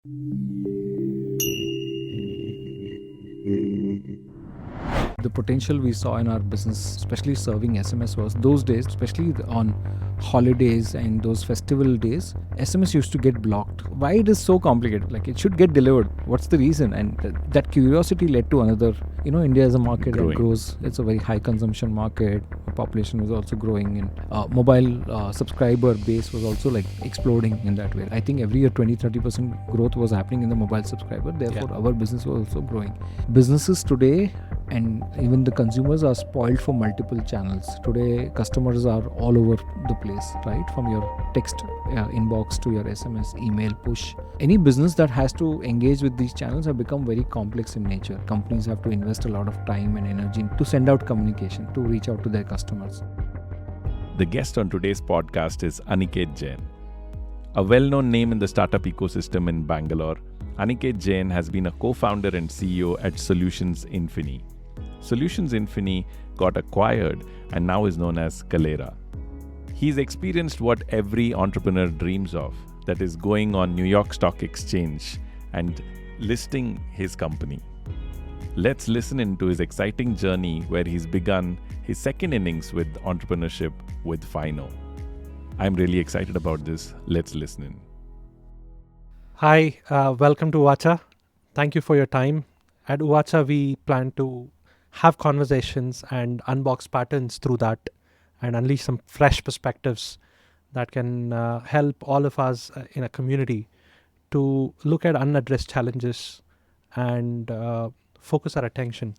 The potential we saw in our business, especially serving SMS, was those days, especially on holidays and those festival days, SMS used to get blocked. Why it is so complicated? Like, it should get delivered. What's the reason? And that curiosity led to another. India is a market that grows. It's a very high consumption market. The population was also growing, and mobile subscriber base was also like exploding in that way. I think every year 20-30% growth was happening in the mobile subscriber. Therefore, our business was also growing. Businesses today and even the consumers are spoiled for multiple channels. Today, customers are all over the place, right? From your text inbox to your SMS, email, push. Any business that has to engage with these channels have become very complex in nature. Companies have to invest a lot of time and energy to send out communication, to reach out to their customers. The guest on today's podcast is Aniketh Jain. A well-known name in the startup ecosystem in Bangalore, Aniketh Jain has been a co-founder and CEO at Solutions Infini. Solutions Infini got acquired and now is known as Kalera. He's experienced what every entrepreneur dreams of, that is going on New York Stock Exchange and listing his company. Let's listen into his exciting journey where he's begun his second innings with entrepreneurship with Fyno. I'm really excited about this. Let's listen in. Hi, welcome to Uwacha. Thank you for your time. At Uwacha, we plan to have conversations and unbox patterns through that and unleash some fresh perspectives that can help all of us in a community to look at unaddressed challenges and focus our attention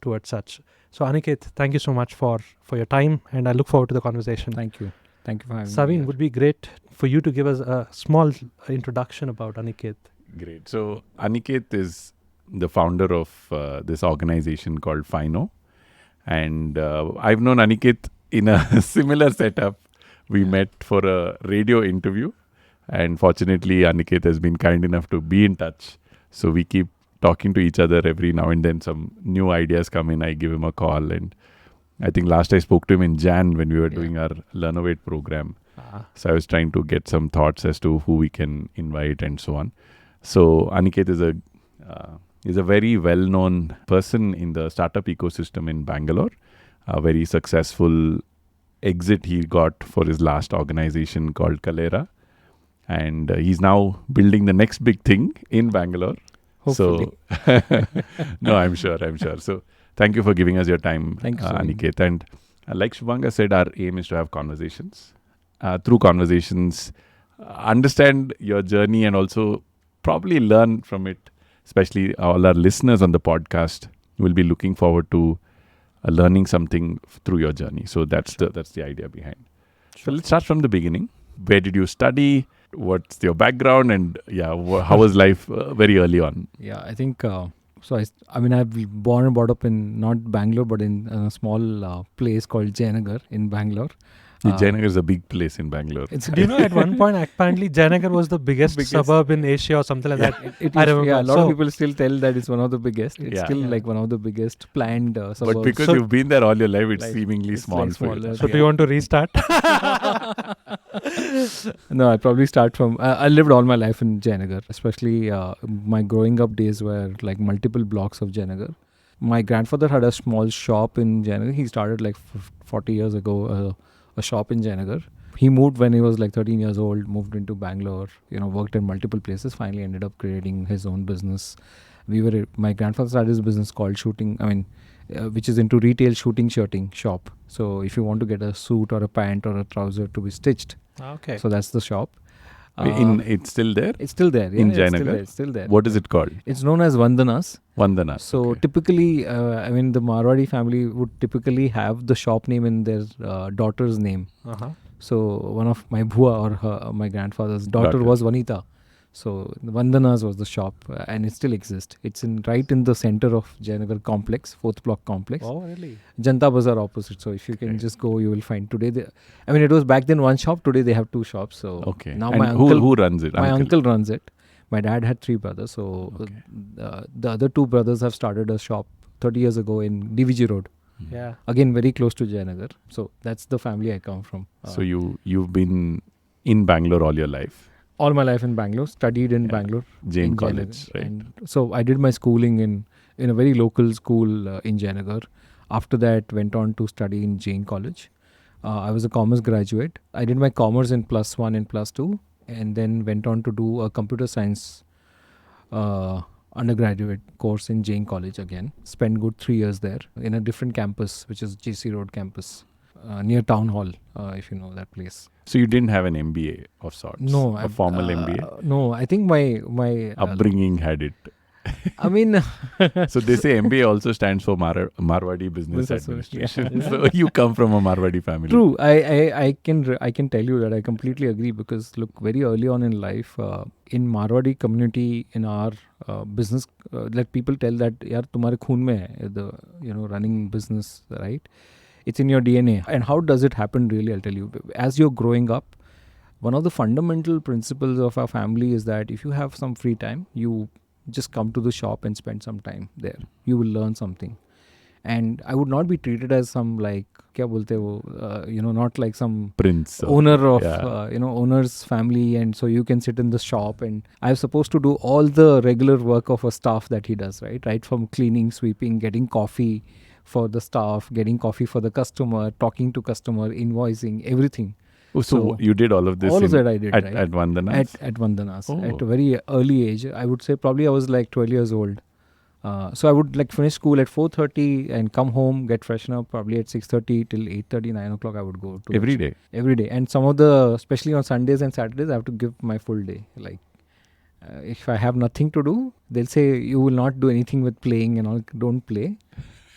towards such. So Aniketh, thank you so much for your time, and I look forward to the conversation. Thank you. Thank you for having me. Savin, would be great for you to give us a small introduction about Aniketh. Great. So Aniketh is the founder of this organization called Fyno. And I've known Aniketh in a similar setup. We met for a radio interview. And fortunately, Aniketh has been kind enough to be in touch. So we keep talking to each other every now and then. Some new ideas come in. I give him a call. And I think last I spoke to him in Jan when we were doing our Innovate program. So I was trying to get some thoughts as to who we can invite and so on. So Aniketh is a very well-known person in the startup ecosystem in Bangalore. A very successful exit he got for his last organization called Kalera. And he's now building the next big thing in Bangalore. Hopefully. So, no, I'm sure. So thank you for giving us your time, Aniketh. And like Shubhanga said, our aim is to have conversations. Through conversations, understand your journey and also probably learn from it. Especially all our listeners on the podcast will be looking forward to learning something through your journey. So that's the idea behind. So let's start from the beginning. Where did you study? What's your background? And how was life very early on? Yeah, I think I've born and brought up in not Bangalore, but in a small place called Jainagar in Bangalore. Jainagar is a big place in Bangalore. Do you know at one point, apparently, Jainagar was the biggest suburb in Asia or something like that? I remember. A lot of people still tell that it's one of the biggest. It's still like one of the biggest planned suburbs. But because you've been there all your life, it's seemingly small. Like smaller, so do you want to restart? No, I'll probably start from... I lived all my life in Jainagar. Especially my growing up days were like multiple blocks of Jainagar. My grandfather had a small shop in Jainagar. He started like 40 years ago. A shop in Jainagar. He moved when he was like 13 years old, moved into Bangalore, worked in multiple places, finally ended up creating his own business. My grandfather started his business called which is into retail shirting shop. So if you want to get a suit or a pant or a trouser to be stitched, so that's the shop. It's still there? It's still there. In Jainagar? It's still there. What is it called? It's known as Vandanas. So typically, the Marwadi family would typically have the shop name in their daughter's name. So one of my bua or my grandfather's daughter was Vanita. So Vandanas was the shop and it still exists. It's right in the center of Jainagar complex, 4th block complex. Oh, really? Janta Bazaar opposite. So if you can just go, you will find today. It was back then one shop. Today they have 2 shops. So now my uncle, who runs it? My uncle runs it. My dad had 3 brothers. So the other 2 brothers have started a shop 30 years ago in DVG Road. Yeah. Again, very close to Jainagar. So that's the family I come from. So you've been in Bangalore all your life? All my life in Bangalore, studied in Bangalore. Jain in College, Jayanagar. right? And so I did my schooling in a very local school in Jayanagar. After that, went on to study in Jain College. I was a commerce graduate. I did my commerce in +1 and +2, and then went on to do a computer science undergraduate course in Jain College again. Spent good 3 years there in a different campus, which is GC Road campus, near Town Hall, if you know that place. So you didn't have an MBA of sorts? No, a formal MBA? No, I think my Upbringing had it. I mean, So they say MBA also stands for Marwadi Business Administration. Yeah. So you come from a Marwadi family. True. I can tell you that I completely agree, because look, very early on in life, in Marwadi community, in our business, let people tell that yaar tumhare khoon mein hai, the running business, right? It's in your DNA. And how does it happen really? I'll tell you. As you're growing up, one of the fundamental principles of our family is that if you have some free time, you just come to the shop and spend some time there. You will learn something. And I would not be treated as some like, kya bolte wo, not like some Prince. owner of, yeah. owner's family. And so you can sit in the shop and I'm supposed to do all the regular work of a staff that he does, right? Right from cleaning, sweeping, getting coffee for the staff, getting coffee for the customer, talking to customer, invoicing, everything. Oh, so you did all of this all of that I did, at, right? at Vandana's? At Vandana's. Oh. At a very early age. I would say probably I was like 12 years old. So I would like finish school at 4:30 and come home, get freshen up probably at 6:30 till 8:30, 9 o'clock I would go to Every day? Every day. And some of the, especially on Sundays and Saturdays, I have to give my full day. Like if I have nothing to do, they'll say you will not do anything with playing and all. Don't play.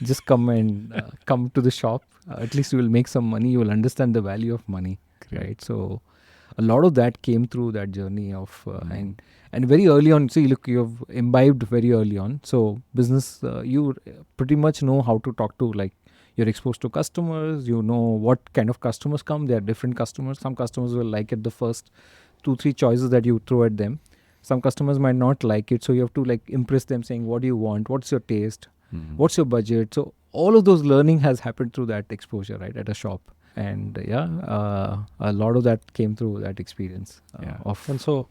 Just come and come to the shop. At least you will make some money. You will understand the value of money. Right. So a lot of that came through that journey of and very early on. See, look, you've imbibed very early on. So business, you pretty much know how to talk to, like, you're exposed to customers. You know what kind of customers come. There are different customers. Some customers will like it the first 2-3 choices that you throw at them. Some customers might not like it. So you have to like impress them, saying, what do you want? What's your taste? What's your budget? So all of those learning has happened through that exposure, right, at a shop. And a lot of that came through that experience. And so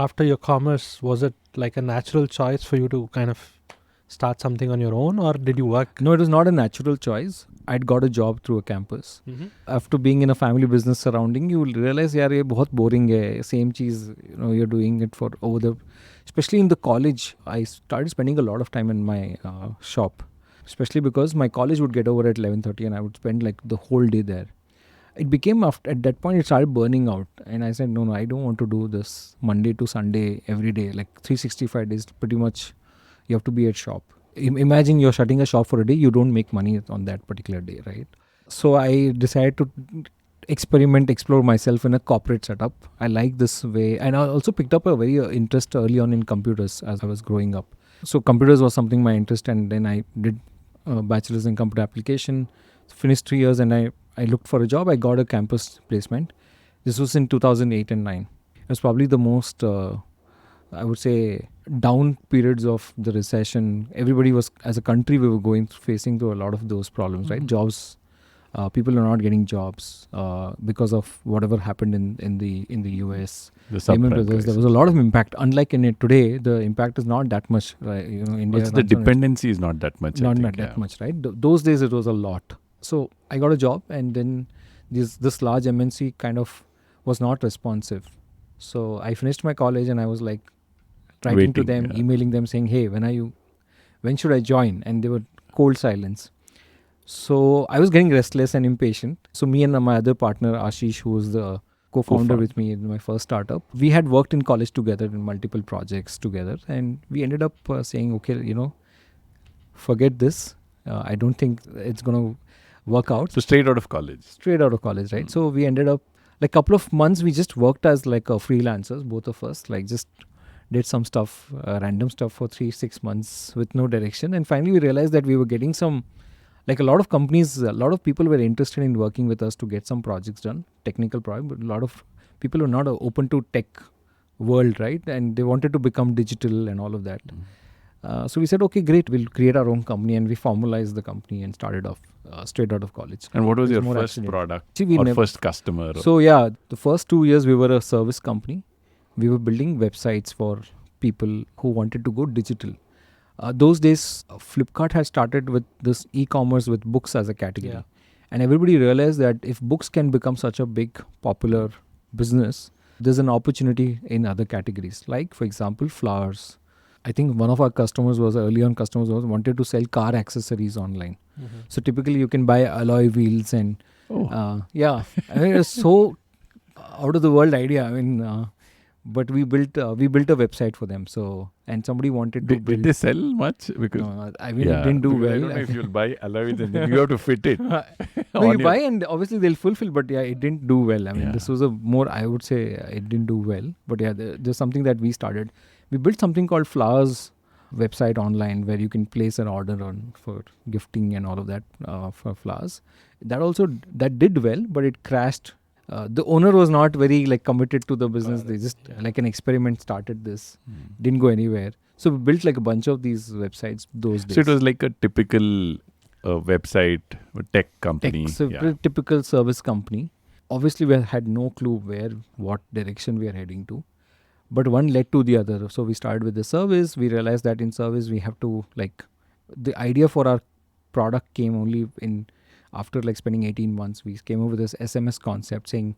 after your commerce, was it like a natural choice for you to kind of start something on your own, or did you work? No, it was not a natural choice. I'd got a job through a campus. After being in a family business surrounding, you will realize, yaar, ye bahut boring hai. Same cheese, you're doing it for over the, especially in the college. I started spending a lot of time in my shop, especially because my college would get over at 11:30 and I would spend like the whole day there. It became, at that point, it started burning out. And I said, no, I don't want to do this Monday to Sunday every day. Like 365 days, pretty much you have to be at shop. Imagine you're shutting a shop for a day, you don't make money on that particular day, right? So I decided to explore myself in a corporate setup. I like this way. And I also picked up a very interest early on in computers as I was growing up. So computers was something my interest, and then I did a bachelor's in computer application, finished 3 years, and I looked for a job. I got a campus placement. This was in 2008 and 9. It was probably the most, I would say, down periods of the recession. Everybody was, as a country, we were facing through a lot of those problems, right? Jobs, people are not getting jobs because of whatever happened in the US. The subprime Brothers, there was a lot of impact. Unlike in it today, the impact is not that much. Right? India. The dependency is not that much. Not that much, right? Those days it was a lot. So I got a job, and then this large MNC kind of was not responsive. So I finished my college, and I was like writing to them, emailing them, saying, hey, when should I join? And they were cold silence. So I was getting restless and impatient. So me and my other partner, Ashish, who was the co-founder with me in my first startup, we had worked in college together in multiple projects together. And we ended up saying, okay, forget this. I don't think it's going to work out. So straight out of college, right? So we ended up, like, couple of months, we just worked as like freelancers, both of us, like just did some stuff, random stuff for 3-6 months with no direction. And finally we realized that we were getting some, like, a lot of companies, a lot of people were interested in working with us to get some projects done, technical projects, but a lot of people were not open to tech world, right? And they wanted to become digital and all of that. So we said, okay, great, we'll create our own company, and we formalized the company and started off straight out of college. And what was your first product? First customer? So the first 2 years we were a service company. we were building websites for people who wanted to go digital. Those days, Flipkart had started with this e-commerce with books as a category. Yeah. And everybody realized that if books can become such a big, popular business, there's an opportunity in other categories. Like, for example, flowers. I think one of our customers wanted to sell car accessories online. So typically you can buy alloy wheels and yeah, I mean, it's so out of the world idea. I mean, but we built a website for them. So, and somebody wanted to build. Did they sell much? Because No, I mean, it didn't do because well. I don't know if you'll buy alloys and then you have to fit it. No, on you your- buy and obviously they'll fulfill, but yeah, it didn't do well. I mean, Yeah. this was a more, I would say, it didn't do well. But yeah, there's something that we started. We built something called Flowers website online where you can place an order on for gifting and all of that for flowers. That did well, but it crashed. The owner was not very committed to the business. They just like an experiment started this, didn't go anywhere. So we built like a bunch of these websites those days. So it was like a typical website, tech company. Typical service company. Obviously, we had no clue what direction we are heading to. But one led to the other. So we started with the service. We realized that in service, we have to the idea for our product came only after spending 18 months. We came up with this SMS concept saying,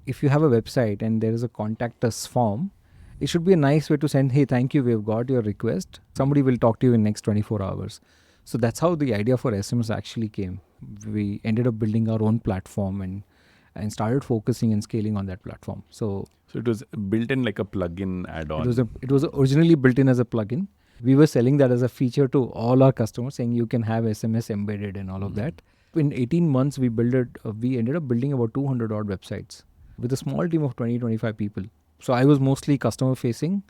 if you have a website and there is a contact us form, it should be a nice way to send, hey, thank you, we've got your request. Somebody will talk to you in next 24 hours. So that's how the idea for SMS actually came. We ended up building our own platform and started focusing and scaling on that platform. So it was built in like a plug-in add-on. It was originally built in as a plugin. We were selling that as a feature to all our customers, saying you can have SMS embedded and all of that. In 18 months, we ended up building about 200 odd websites with a small team of 20-25 people. So I was mostly customer facing.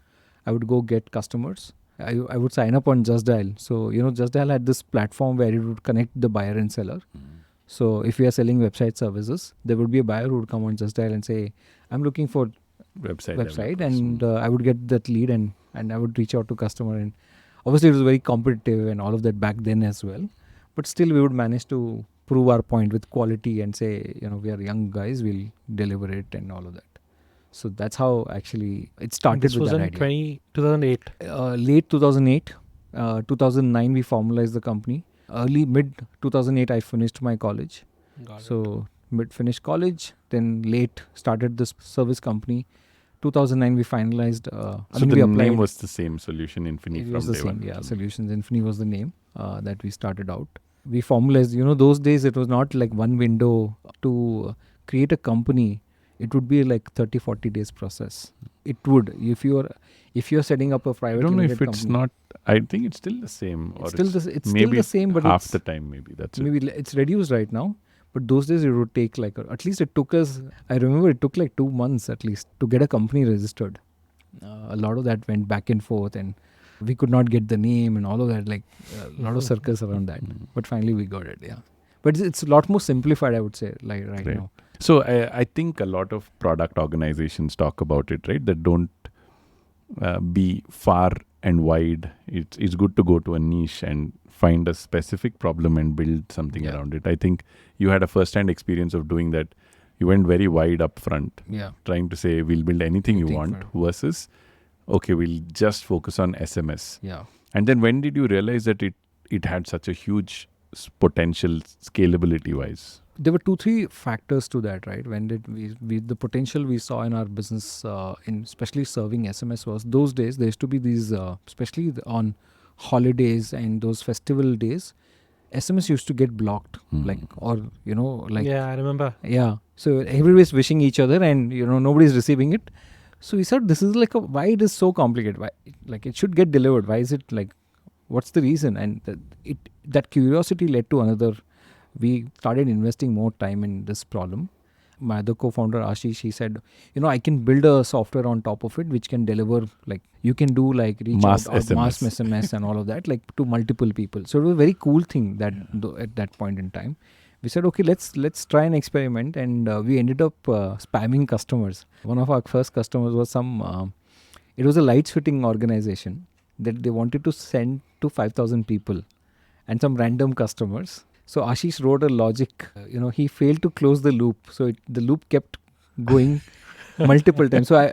I would go get customers. I would sign up on Just Dial. So, Just Dial had this platform where it would connect the buyer and seller. So if we are selling website services, there would be a buyer who would come on Just Dial and say, I'm looking for website, and I would get that lead and I would reach out to customer, and obviously it was very competitive and all of that back then as well, but still we would manage to prove our point with quality and say, we are young guys, we'll deliver it and all of that. So that's how actually it started. This with was that in idea. 2008. Late 2008, 2009 we formalized the company. Mid 2008 I finished my college. So mid-finished college, then late started this service company. 2009 we finalized. So the name was the same, Solution Infinity from day one. It was the same, yeah. Solutions Infinity was the name that we started out. We formalized, those days it was not like one window to create a company. It would be like 30-40 days process. It would, if you're setting up a private limited company. I don't know if it's not, I think it's still the same. It's still the same, but half the time maybe, it's reduced right now. But those days it would take at least it took us, I remember it took 2 months at least to get a company registered. A lot of that went back and forth and we could not get the name and all of that, a lot of circus around that. But finally we got it, yeah. But it's a lot more simplified, I would say, right now. So I think a lot of product organizations talk about it, right? That don't be far and wide. It's good to go to a niche and find a specific problem and build something around it. I think you had a first-hand experience of doing that. You went very wide up front, trying to say we'll build anything you want versus, okay, we'll just focus on SMS. Yeah. And then when did you realize that it had such a huge potential scalability-wise? There were 2-3 factors to that, right? When did we the potential we saw in our business, in especially serving SMS, was those days there used to be these, especially on holidays and those festival days, SMS used to get blocked, Yeah, I remember. Yeah, so everybody's wishing each other, and nobody's receiving it. So we said, this is why it is so complicated? Why, it should get delivered. Why is it what's the reason? And that curiosity led to another. We started investing more time in this problem. My other co-founder Ashish, he said, I can build a software on top of it which can deliver, you can do reach mass out, SMS. Mass SMS and all of that, to multiple people. So it was a very cool thing that at that point in time. We said, okay, let's try an experiment, and we ended up spamming customers. One of our first customers was it was a lights fitting organization that they wanted to send to 5,000 people and some random customers. So Ashish wrote a logic, he failed to close the loop. So the loop kept going multiple times. So I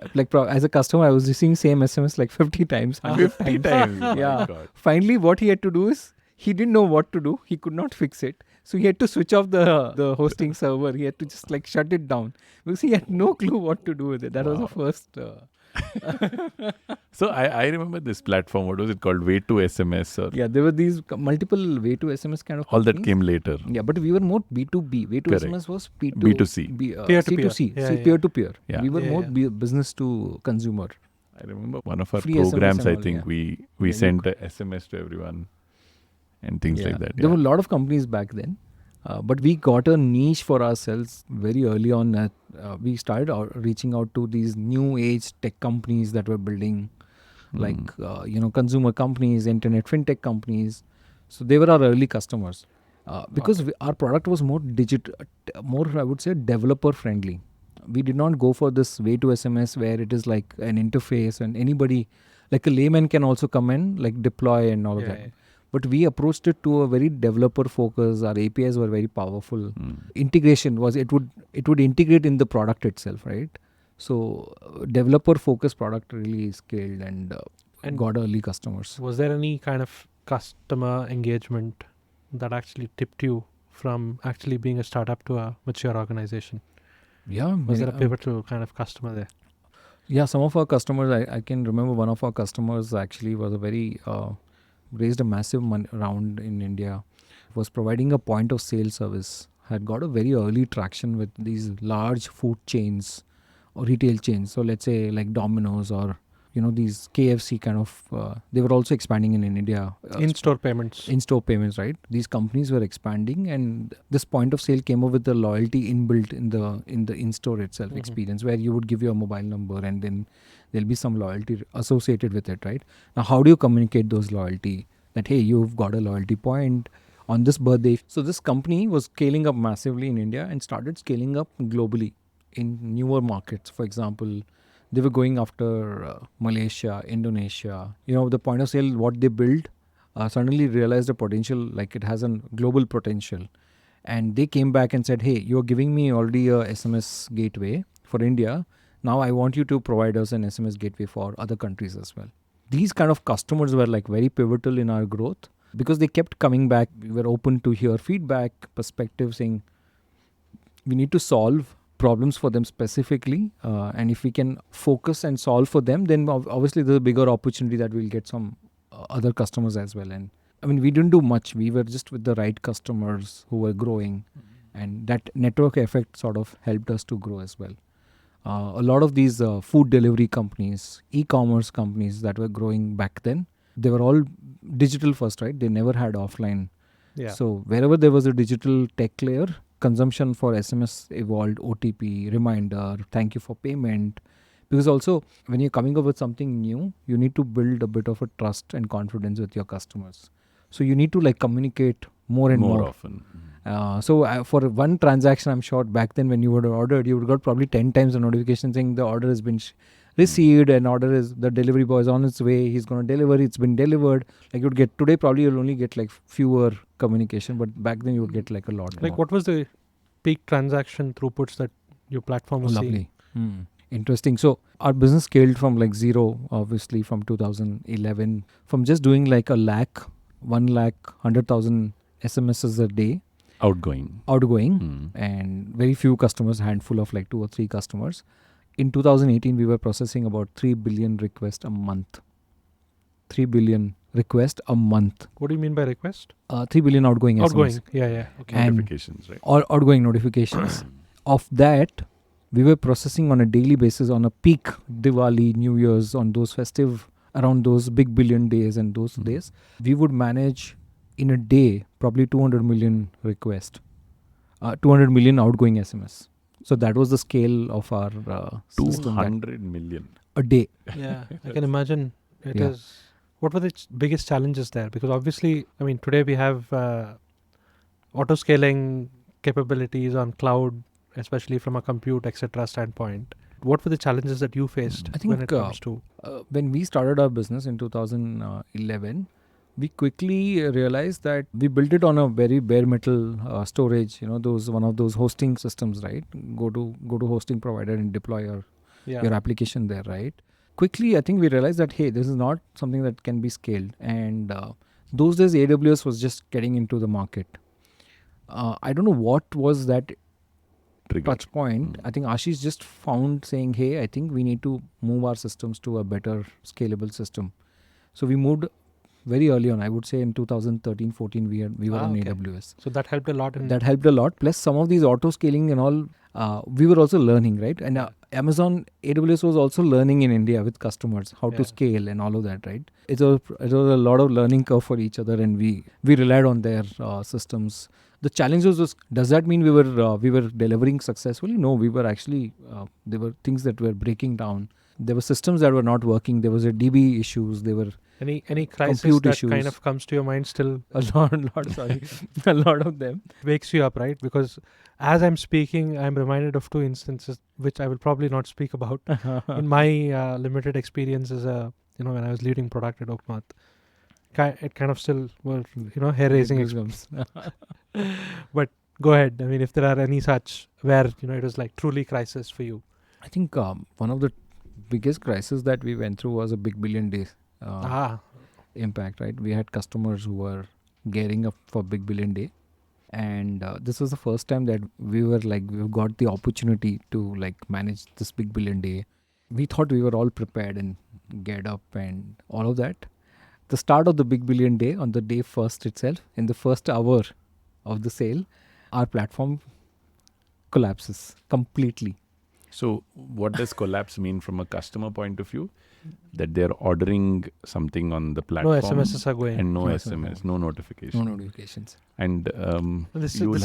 as a customer, I was receiving same SMS like 50 times, 100 50 times. times. My Yeah. God. Finally, what he had to do is he didn't know what to do. He could not fix it. So he had to switch off the hosting server. He had to just like shut it down because he had no clue what to do with it. That was the Wow. first. So I remember this platform. What was it called? Way to SMS or Yeah, there were these multiple way to SMS kind of all that companies. came later. Yeah, but we were more B2B. Way to Correct. SMS was P2, B2C. Peer-to-peer. C2C, Yeah, yeah. peer-to-peer. Yeah. We were Yeah, more yeah. business to consumer. I remember one of our Free SMS programs. and I all, think yeah. we Yeah, sent a SMS to everyone and things like that. There Yeah. were a lot of companies back then. But we got a niche for ourselves very early on. We started reaching out to these new age tech companies that were building, like consumer companies, internet fintech companies. So they were our early customers because our product was more more I would say developer friendly. We did not go for this way to SMS where it is like an interface and anybody, like a layman, can also come and like deploy and all of that. Yeah. But we approached it to a very developer focus. Our APIs were very powerful. Integration was it would integrate in the product itself, right? So developer focused product really scaled and And got early customers. Was there any kind of customer engagement that actually tipped you from actually being a startup to a mature organization? Yeah, Was there a pivotal kind of customer there? Yeah, some of our customers, I can remember one of our customers actually was a very raised a massive round in India, was providing a point of sale service, had got a very early traction with these large food chains or retail chains. So let's say like Domino's or these KFC kind of, they were also expanding in India. In-store payments. In-store payments, right? These companies were expanding, and this point of sale came up with the loyalty inbuilt in the in-store itself experience, where you would give your mobile number and then there'll be some loyalty associated with it, right? Now, how do you communicate those loyalty? That, hey, you've got a loyalty point on this birthday. So this company was scaling up massively in India and started scaling up globally in newer markets. For example, they were going after Malaysia, Indonesia. The point of sale, what they built, suddenly realized the potential, like it has a global potential. And they came back and said, hey, you're giving me already a SMS gateway for India. Now I want you to provide us an SMS gateway for other countries as well. These kind of customers were like very pivotal in our growth because they kept coming back. We were open to hear feedback, perspective, saying we need to solve problems for them specifically, and if we can focus and solve for them, then obviously there's a bigger opportunity that we'll get some other customers as well. And I mean, we didn't do much. We were just with the right customers who were growing, and that network effect sort of helped us to grow as well. A lot of these food delivery companies, e-commerce companies that were growing back then, they were all digital first, right? They never had offline. Yeah. So wherever there was a digital tech layer, consumption for SMS evolved, OTP, reminder, thank you for payment. Because also when you're coming up with something new, you need to build a bit of a trust and confidence with your customers. So you need to like communicate more and more. often. So for one transaction, I'm sure back then when you would have ordered, you would have got probably 10 times a notification saying the order has been received and the delivery boy is on its way, he's going to deliver, it's been delivered. Like you would get today, probably you'll only get like fewer communication, but back then you would get like a lot more. Like what was the peak transaction throughputs that your platform was seeing? Lovely. Interesting. So our business scaled from like zero, obviously from 2011, from just doing like 1 lakh, 100,000 SMSs a day. Outgoing. And very few customers, handful of like 2 or 3 customers. In 2018, we were processing about 3 billion requests a month. 3 billion requests a month. What do you mean by request? 3 billion outgoing SMS. Yeah. Okay. And Notifications, right? Or outgoing notifications. Of that, we were processing on a daily basis on a peak Diwali, New Year's, on those festive, around those big billion days and those days. We would manage in a day probably 200 million requests, 200 million outgoing SMS. So that was the scale of our system. 200 million. A day. Yeah, I can imagine it Yeah. is. What were the biggest challenges there? Because obviously, I mean, today we have auto-scaling capabilities on cloud, especially from a compute, etc. standpoint. What were the challenges that you faced I think, when it comes to... when we started our business in 2011, we quickly realized that we built it on a very bare metal storage, one of those hosting systems, right? Go to hosting provider and deploy your your application there, right? Quickly, I think we realized that, hey, this is not something that can be scaled. And those days, AWS was just getting into the market. I don't know what was that touch point. I think Ashish just found saying, hey, I think we need to move our systems to a better scalable system. So we moved very early on. I would say in 2013-14, we were on AWS. So that helped a lot. That helped a lot. Plus some of these auto scaling and all, we were also learning, right? And Amazon AWS was also learning in India with customers how to scale and all of that, right? It was a lot of learning curve for each other, and we relied on their systems. The challenge was does that mean we were delivering successfully? No, we were actually there were things that were breaking down. There were systems that were not working. There was a DB issues. There were any crisis that issues. Kind of comes to your mind still? A lot, sorry, a lot of them. Wakes you up, right? Because as I'm speaking, I'm reminded of two instances which I will probably not speak about. In my limited experience as when I was leading product at Oakmont, it kind of still were hair-raising exams. But go ahead. I mean, if there are any such where it was like truly crisis for you. I think one of the biggest crisis that we went through was a Big Billion Day impact, right? We had customers who were gearing up for Big Billion Day, and this was the first time that we got the opportunity to manage this Big Billion Day. We thought we were all prepared and geared up and all of that. The start of the Big Billion Day, on the day first itself, in the first hour of the sale, our platform collapses completely. So what does collapse mean from a customer point of view? That they're ordering something on the platform. No SMSs are going. And no SMS, no notifications. No notifications. And you'll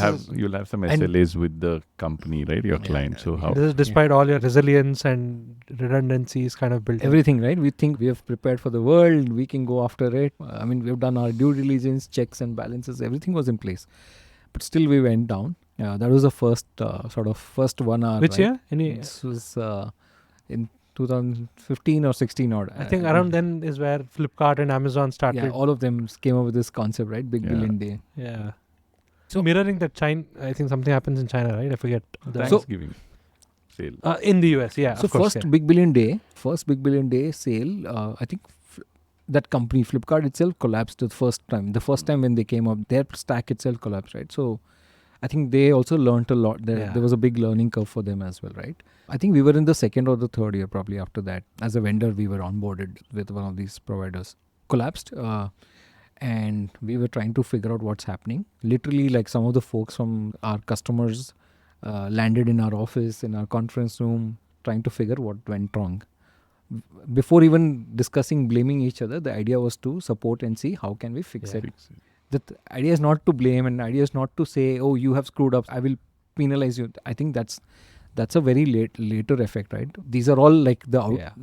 have some SLAs with the company, right? Your client. So how? This is despite all your resilience and redundancies kind of built. Everything, right? We think we have prepared for the world. We can go after it. I mean, we've done our due diligence, checks and balances. Everything was in place. But still we went down. That was the first 1 hour. Which year? This was in 2015 or 16 odd. I think around then is where Flipkart and Amazon started. Yeah, all of them came up with this concept, right? Big Billion Day. Yeah. So mirroring that China, I think something happens in China, right? I forget. Thanksgiving sale. In the US, yeah. So Big Billion Day sale, I think that company, Flipkart itself, collapsed the first time. The first time when they came up, their stack itself collapsed, right? So I think they also learned a lot. There was a big learning curve for them as well, right? I think we were in the second or the third year probably after that. As a vendor, we were onboarded with one of these providers. Collapsed and we were trying to figure out what's happening. Literally, some of the folks from our customers landed in our office, in our conference room, trying to figure what went wrong. Before even discussing blaming each other, the idea was to support and see how can we fix it. The idea is not to blame, and the idea is not to say, oh, you have screwed up, I will penalize you. I think that's a very later effect, right? These are all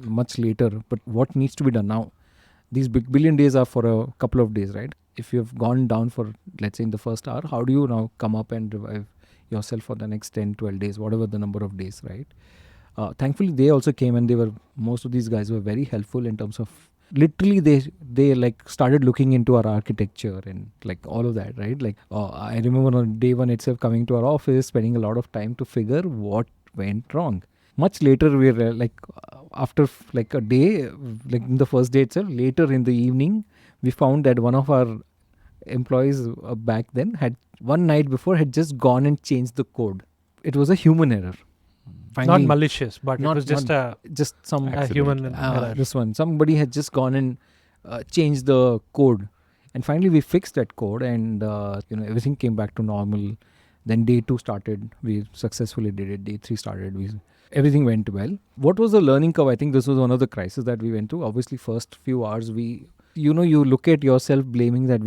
much later, but what needs to be done now? These Big Billion Days are for a couple of days, right? If you have gone down for, let's say, in the first hour, how do you now come up and revive yourself for the next 10, 12 days, whatever the number of days, right? Thankfully, they also came, and most of these guys were very helpful in terms of literally they started looking into our architecture and all of that, right? I remember on day one itself coming to our office, spending a lot of time to figure what went wrong. Much later, we were after a day, in the first day itself, later in the evening, we found that one of our employees back then had one night before had just gone and changed the code. It was a human error. Finally, not malicious, but it was just some human error. This one, somebody had just gone and changed the code, and finally we fixed that code, and everything came back to normal. Then day 2 started, we successfully did it. Day 3 started, everything went well. What was the learning curve? I think this was one of the crises that we went through. Obviously, first few hours you look at yourself blaming that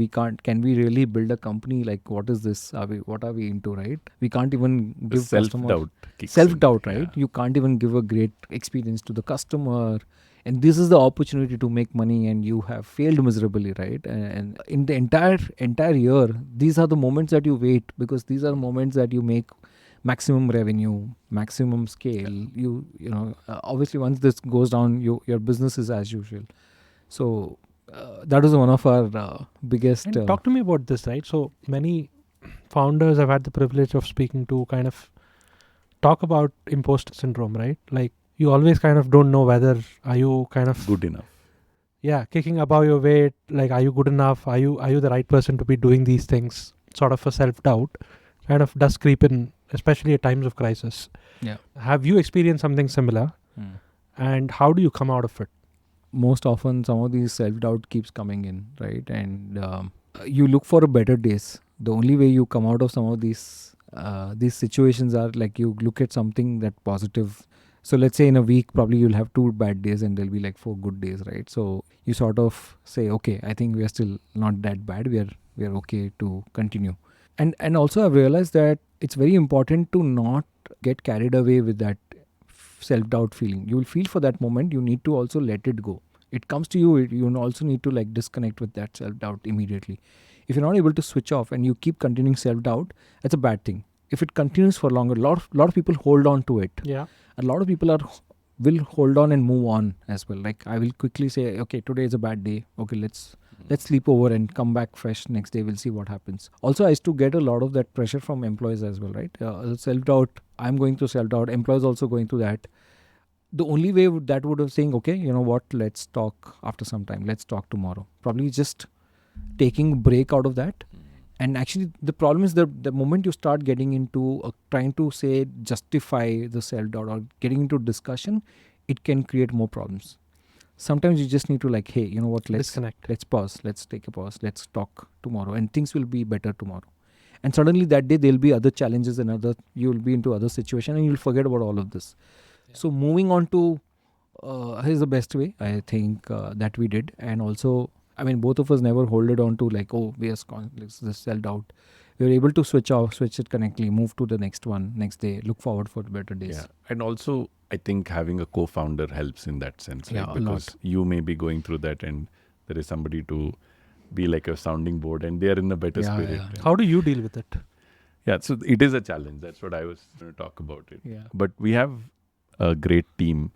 can we really build a company? What is this? What are we into, right? We can't even give self-doubt, right? You can't even give a great experience to the customer. And this is the opportunity to make money, and you have failed miserably, right? And in the entire year, these are the moments that you wait, because these are moments that you make maximum revenue, maximum scale. Obviously once this goes down, your business is as usual. So that was one of our biggest... And talk to me about this, right? So many founders I've had the privilege of speaking to kind of talk about imposter syndrome, right? You always kind of don't know whether are you kind of Good enough. kicking above your weight, like are you good enough, are you the right person to be doing these things. Sort of a self-doubt kind of does creep in, especially at times of crisis. Yeah. Have you experienced something similar, and how do you come out of it? Most often some of these self-doubt keeps coming in, right? And you look for a better days. The only way you come out of some of these situations are like you look at something that positive. So let's say in a week probably you'll have 2 bad days and there'll be like 4 good days, right? So you sort of say, okay, I think we are still not that bad, we are okay to continue. And also I've realized that it's very important to not get carried away with that self-doubt feeling. You will feel for that moment, you need to also let it go. It comes to you, you also need to like disconnect with that self-doubt immediately. If you're not able to switch off and you keep continuing self-doubt, that's a bad thing. If it continues for longer, a lot of people hold on to it. Yeah. A lot of people will hold on and move on as well. Like I will quickly say, okay, today is a bad day. Okay, let's sleep over and come back fresh next day. We'll see what happens. Also, I used to get a lot of that pressure from employees as well, right? Self-doubt. I'm going through self-doubt. Employees also going through that. The only way that would have saying, okay, you know what? Let's talk after some time. Let's talk tomorrow. Probably just taking a break out of that. And actually, the problem is the moment you start getting into trying to say justify the self-doubt or getting into discussion, it can create more problems. Sometimes you just need to like, hey, you know what, let's disconnect. Let's pause. Let's take a pause. Let's talk tomorrow and things will be better tomorrow. And suddenly that day there'll be other challenges and you'll be into other situation and you'll forget about all of this. Yeah. So moving on to, here's the best way, I think, that we did. And also, I mean, both of us never hold it on to like, oh, we are this self-doubt. We were able to switch it correctly, move to the next one, next day, look forward for better days. Yeah. And also, I think having a co-founder helps in that sense, right? Yeah, because you may be going through that and there is somebody to be like a sounding board and they are in a better spirit. Yeah. How do you deal with it? Yeah, so it is a challenge. That's what I was going to talk about it. Yeah. But we have a great team,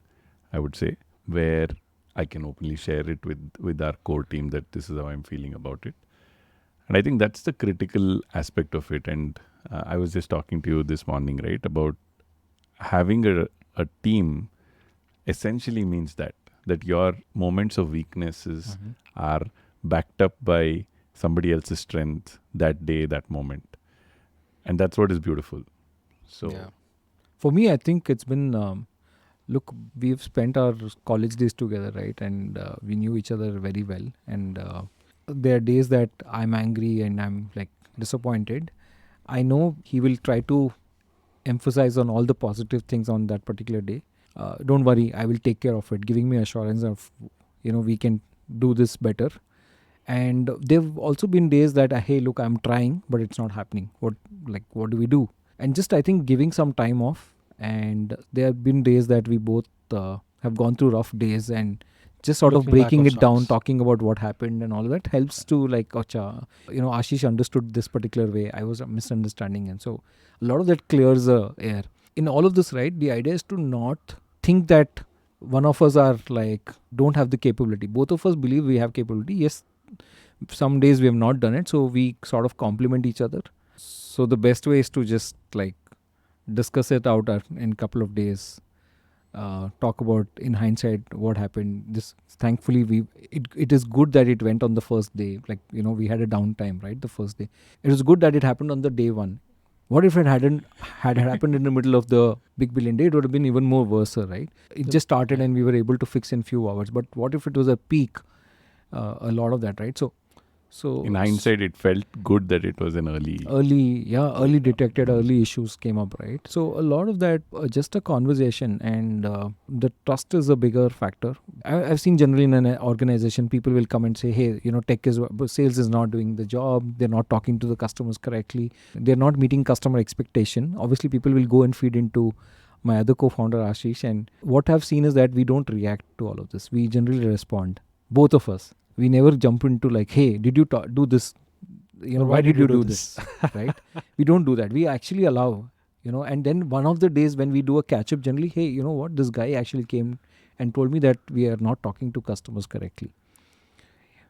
I would say, where I can openly share it with our core team that this is how I'm feeling about it. And I think that's the critical aspect of it. And I was just talking to you this morning, right, about having a team essentially means that your moments of weaknesses are backed up by somebody else's strength that day, that moment. And that's what is beautiful. So for me, I think it's been, look, we've spent our college days together, right? And we knew each other very well. And there are days that I'm angry and I'm like disappointed. I know he will try to emphasize on all the positive things on that particular day. Don't worry, I will take care of it, giving me assurance of, we can do this better. And there've also been days that, hey, look, I'm trying, but it's not happening. What do we do? And just, I think, giving some time off. And there have been days that we both have gone through rough days and just sort of breaking it down, talking about what happened and all of that helps to like, Ashish understood this particular way. I was misunderstanding. And so a lot of that clears the air. In all of this, right, the idea is to not think that one of us are like, don't have the capability. Both of us believe we have capability. Yes, some days we have not done it. So we sort of complement each other. So the best way is to just like discuss it out in a couple of days. Talk about in hindsight what happened. This thankfully it is good that it went on the first day. Like, we had a downtime, right? The first day. It was good that it happened on the day one. What if it had happened in the middle of the big billion day? It would have been even more worse, right? It just started and we were able to fix in few hours. But what if it was a peak? A lot of that, right? So in hindsight, it felt good that it was an early detected, early issues came up, right? So a lot of that, just a conversation, and the trust is a bigger factor. I've seen generally in an organization, people will come and say, hey, sales is not doing the job. They're not talking to the customers correctly. They're not meeting customer expectation. Obviously, people will go and feed into my other co-founder, Ashish. And what I've seen is that we don't react to all of this. We generally respond. Both of us. We never jump into like, hey, did you do this? Why did you do this? Right? We don't do that. We actually allow, and then one of the days when we do a catch up, generally, hey, you know what? This guy actually came and told me that we are not talking to customers correctly.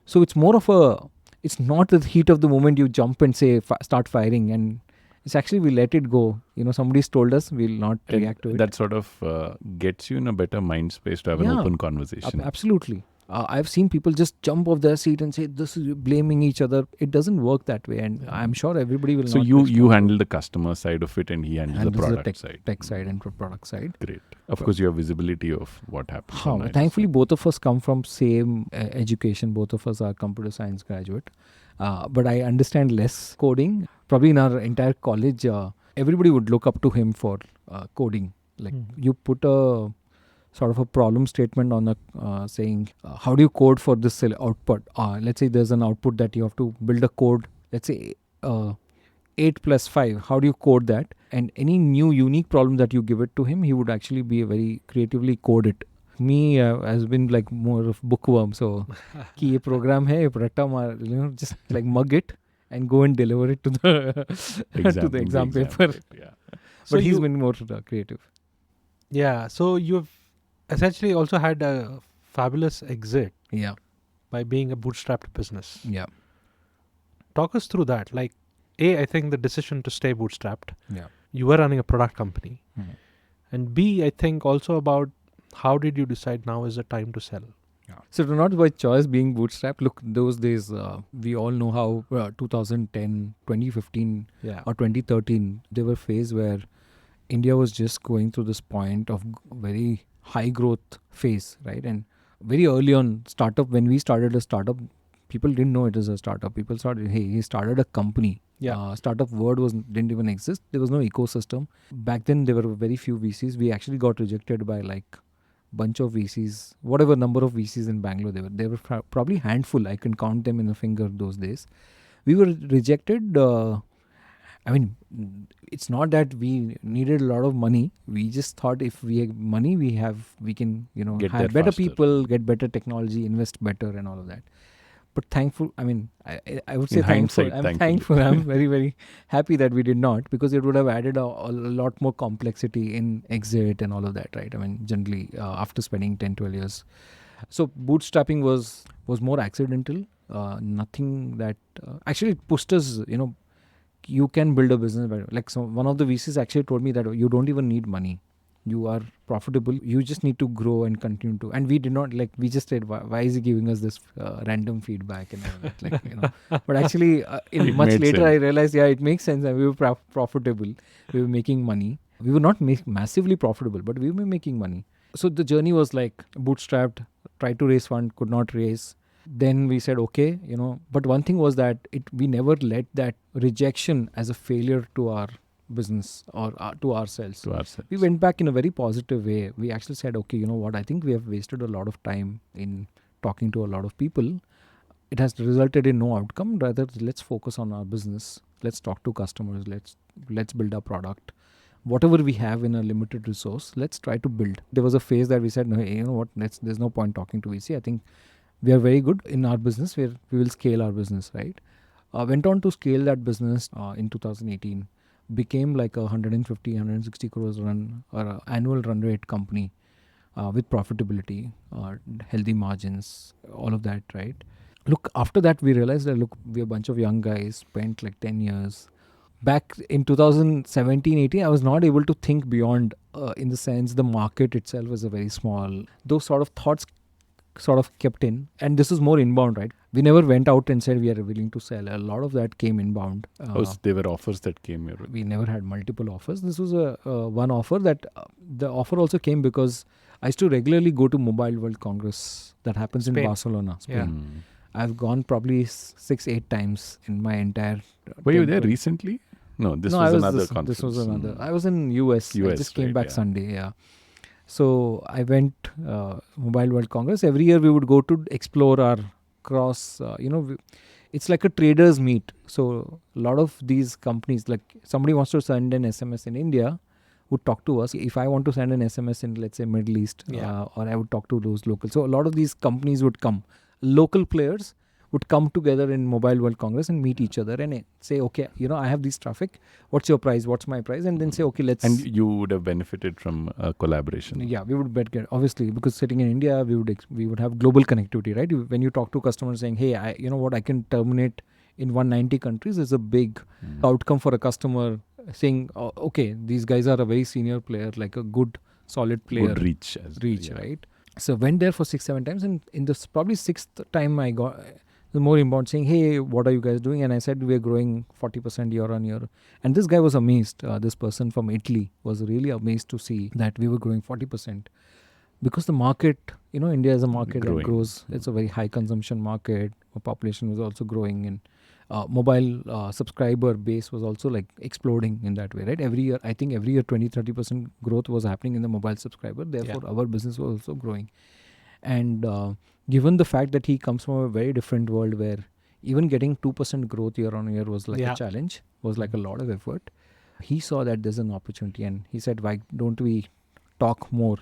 So it's more of it's not the heat of the moment you jump and say, start firing. And It's actually we let it go. Somebody's told us, we'll not And react to it. that sort of gets you in a better mind space to have an Yeah. open conversation. Absolutely. I've seen people just jump off their seat and say, this is blaming each other. It doesn't work that way. And I'm sure everybody will So not you respond to handle the customer side of it and he handles the product side. tech side and product side. Great. Of course, you have visibility of what happens. on either Thankfully, side. both of us come from same education. Both of us are computer science graduate. But I understand less coding. Probably in our entire college, everybody would look up to him for coding. Like you put a sort of a problem statement on a saying, how do you code for this output? Let's say there's an output that you have to build a code. Let's say 8 plus 5. How do you code that? And any new unique problem that you give it to him, he would actually be very creatively code it. Me has been like more of bookworm. So, कि ये program है, रट्टा मार, just like mug it and go and deliver it to the to the exam paper. Yeah. So But he's you- been more creative. Yeah. So you've essentially also had a fabulous exit Yeah. by being a bootstrapped business. Yeah. Talk us through that. Like, I think the decision to stay bootstrapped. Yeah. You were running a product company. Mhm. And B, I think also about how did you decide now is the time to sell? So not by choice being bootstrapped. Look, those days, we all know how 2010, 2015 Yeah. or 2013, there were phase where India was just going through this point of very high growth phase, right? And very early on, when we started a startup, people didn't know it is a startup. People started, hey, he started a company. Yeah. Startup word didn't even exist. There was no ecosystem. Back then, there were very few VCs. We actually got rejected by like bunch of VCs, whatever number of VCs in Bangalore they were probably handful. I can count them in a finger those days. We were rejected. I mean, it's not that we needed a lot of money. We just thought if we have money, we can, Get have there better faster. people, get better technology, invest better and all of that. But thankful, I mean, I would say In thankful. hindsight, I'm thankfully. thankful. I'm very, very happy that we did not, because it would have added a lot more complexity in exit and all of that, right? I mean, generally, after spending 10, 12 years. So bootstrapping was more accidental. Nothing that actually it pushed us, you can build a business better. Like one of the VCs actually told me that you don't even need money. You are profitable. You just need to grow and continue to. And we did not we just said, why is he giving us this random feedback and all that? But actually, It much made later, sense. I realized, it makes sense. And we were profitable. We were making money. We were not massively profitable, but we were making money. So the journey was like bootstrapped, tried to raise fund, could not raise. Then we said, okay, but one thing was that we never let that rejection as a failure to our business or to ourselves. We went back in a very positive way. We actually said, okay, you know what, I think we have wasted a lot of time in talking to a lot of people. It has resulted in no outcome. Rather, let's focus on our business. Let's talk to customers. Let's build our product. Whatever we have in a limited resource, let's try to build. There was a phase that we said, no, you know what, there's no point talking to VC. I think we are very good in our business where we will scale our business, right? Went on to scale that business in 2018. Became like a 150, 160 crores annual run rate company with profitability, healthy margins, all of that, right? Look, after that, we realized that, we're a bunch of young guys, spent like 10 years. Back in 2017, 18, I was not able to think beyond, in the sense the market itself is a very small. Those sort of thoughts sort of kept in. And this is more inbound, right? We never went out and said we are willing to sell. A lot of that came inbound. There were offers that came your way. We never had multiple offers. This was a one offer that the offer also came because I used to regularly go to Mobile World Congress that happens in Spain. Barcelona, Spain. Yeah. I've gone probably 6-8 times in my entire. Were you 10, there 12 recently? No, this No, was I another conference. This was another. I was in US. I US, just came right, back yeah. Sunday. Yeah. So I went Mobile World Congress. Every year we would go to explore our cross. It's like a traders meet. So a lot of these companies, like somebody wants to send an SMS in India, would talk to us. If I want to send an SMS in, let's say, Middle East, Yeah. or I would talk to those local. So a lot of these companies would come. Local players would come together in Mobile World Congress and meet each other and say, okay, I have this traffic. What's your price? What's my price? And then say, okay, let's. And you would have benefited from a collaboration. Yeah, we would get obviously, because sitting in India, we would have global connectivity, right? When you talk to customers saying, hey, I can terminate in 190 countries, is a big outcome for a customer. saying, oh, okay, these guys are a very senior player, like a good, solid player. Good reach. Right? So went there for 6-7 times, and in this probably 6th time I got the more inbound saying, hey, what are you guys doing? And I said, we're growing 40% year on year. And this guy was amazed. This person from Italy was really amazed to see that we were growing 40%. Because the market, India is a market Growing. that grows. It's a very high consumption market. Our population was also growing, and mobile subscriber base was also like exploding in that way, right? Every year, I think every year 20-30% growth was happening in the mobile subscriber. Therefore, our business was also growing. And given the fact that he comes from a very different world where even getting 2% growth year on year was like a challenge, was like a lot of effort, he saw that there's an opportunity, and he said, why don't we talk more?